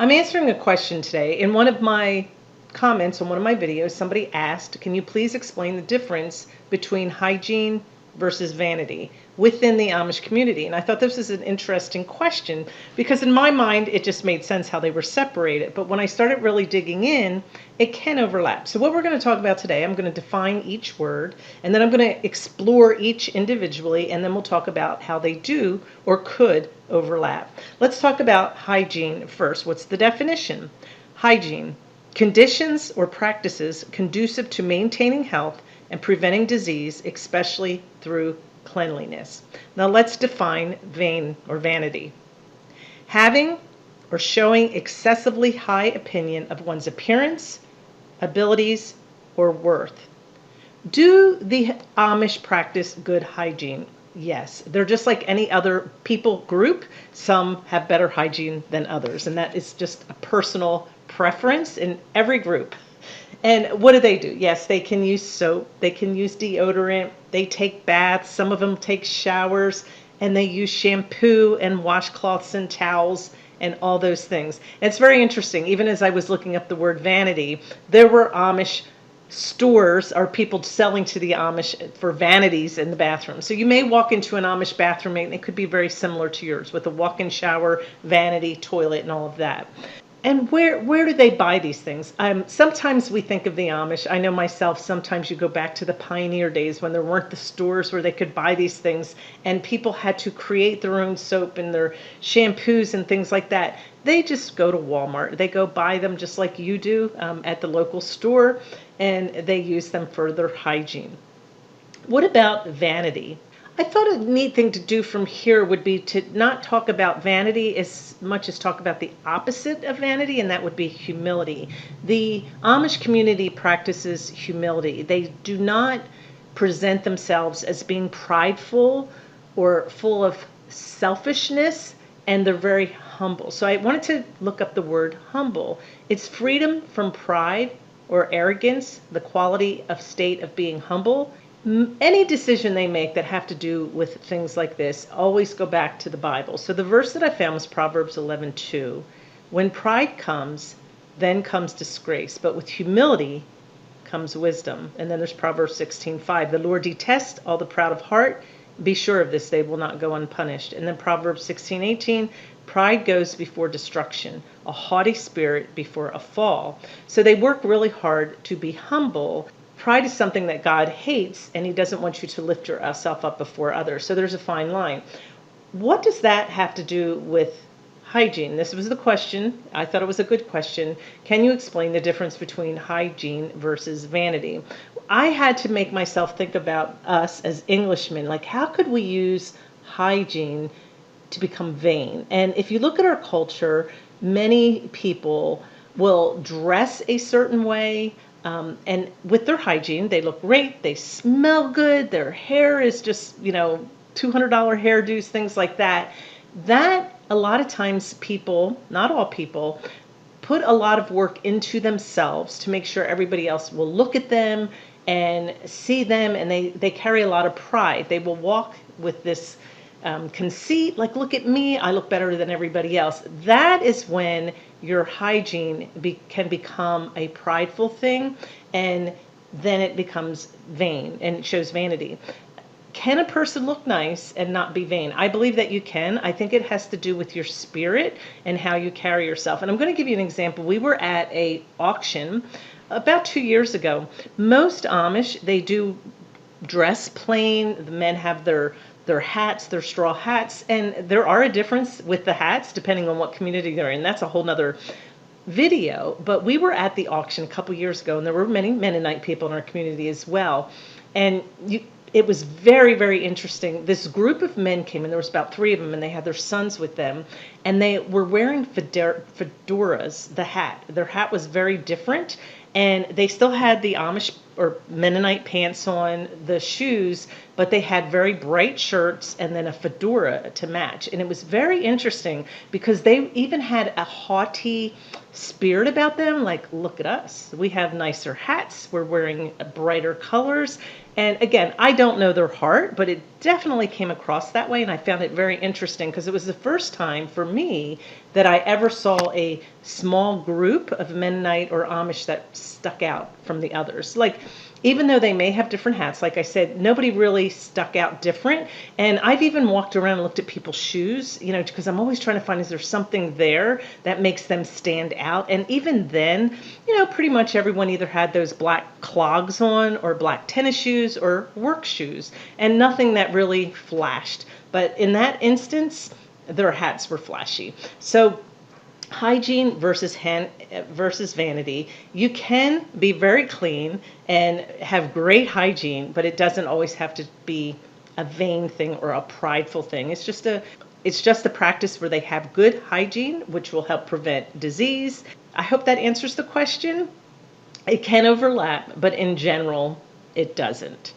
I'm answering a question today. In one of my comments on one of my videos, somebody asked, can you please explain the difference between hygiene versus vanity within the Amish community? And I thought this was an interesting question because in my mind, it just made sense how they were separated. But when I started really digging in, it can overlap. So what we're going to talk about today, I'm going to define each word, and then I'm going to explore each individually, and then we'll talk about how they do or could overlap. Let's talk about hygiene first. What's the definition? Hygiene: conditions or practices conducive to maintaining health and preventing disease, especially through cleanliness. Now let's define vain or vanity. Having or showing excessively high opinion of one's appearance, abilities, or worth. Do the Amish practice good hygiene? Yes. They're just like any other people group. Some have better hygiene than others, and that is just a personal preference in every group. And what do? Yes, they can use soap, they can use deodorant, they take baths, some of them take showers, and they use shampoo and washcloths and towels and all those things. And it's very interesting. Even as I was looking up the word vanity, there were Amish stores or people selling to the Amish for vanities in the bathroom. So you may walk into an Amish bathroom and it could be very similar to yours with a walk-in shower, vanity, toilet, and all of that. And where do they buy these things? Sometimes we think of the Amish. I know myself, sometimes you go back to the pioneer days when there weren't the stores where they could buy these things and people had to create their own soap and their shampoos and things like that. They just go to Walmart. They go buy them just like you do at the local store, and they use them for their hygiene. What about vanity? I thought a neat thing to do from here would be to not talk about vanity as much as talk about the opposite of vanity, and that would be humility. The Amish community practices humility. They do not present themselves as being prideful or full of selfishness, and they're very humble. So I wanted to look up the word humble. It's freedom from pride or arrogance, the quality of state of being humble. Any decision they make that have to do with things like this always go back to the Bible. So the verse that I found was Proverbs 11:2. When pride comes, then comes disgrace, but with humility comes wisdom. And then there's Proverbs 16:5. The Lord detests all the proud of heart. Be sure of this, they will not go unpunished. And then Proverbs 16:18. Pride goes before destruction, a haughty spirit before a fall. So they work really hard to be humble. Pride is something that God hates, and he doesn't want you to lift yourself up before others. So there's a fine line. What does that have to do with hygiene? This was the question. I thought it was a good question. Can you explain the difference between hygiene versus vanity? I had to make myself think about us as Englishmen. Like, how could we use hygiene to become vain? And if you look at our culture, many people will dress a certain way, and with their hygiene, they look great, they smell good, their hair is just, $200 hairdos, things like that. That, a lot of times people, not all people, put a lot of work into themselves to make sure everybody else will look at them and see them, and they carry a lot of pride. They will walk with this conceit, like, look at me, I look better than everybody else. That is when your hygiene can become a prideful thing, and then it becomes vain and it shows vanity. Can a person look nice and not be vain? I believe that you can. I think it has to do with your spirit and how you carry yourself. And I'm going to give you an example. We were at a auction about 2 years ago. Most Amish, they do dress plain. The men have their hats, their straw hats, and there are a difference with the hats depending on what community they're in. That's a whole nother video. But we were at the auction a couple years ago, and there were many Mennonite people in our community as well. And it was very, very interesting. This group of men came in, there was about 3 of them, and they had their sons with them, and they were wearing fedoras, the hat. Their hat was very different, and they still had the Amish or Mennonite pants on, the shoes, but they had very bright shirts and then a fedora to match. And it was very interesting because they even had a haughty spirit about them, like, look at us, we have nicer hats, we're wearing brighter colors. And again, I don't know their heart, but it definitely came across that way, and I found it very interesting because it was the first time for me that I ever saw a small group of Mennonite or Amish that stuck out from the others. Like, even though they may have different hats, like I said, nobody really stuck out different. And I've even walked around and looked at people's shoes, because I'm always trying to find, is there something there that makes them stand out? And even then, pretty much everyone either had those black clogs on or black tennis shoes or work shoes, and nothing that really flashed. But in that instance, their hats were flashy. So hygiene versus vanity. You can be very clean and have great hygiene, but it doesn't always have to be a vain thing or a prideful thing. It's just a practice where they have good hygiene, which will help prevent disease. I hope that answers the question. It can overlap, but in general, it doesn't.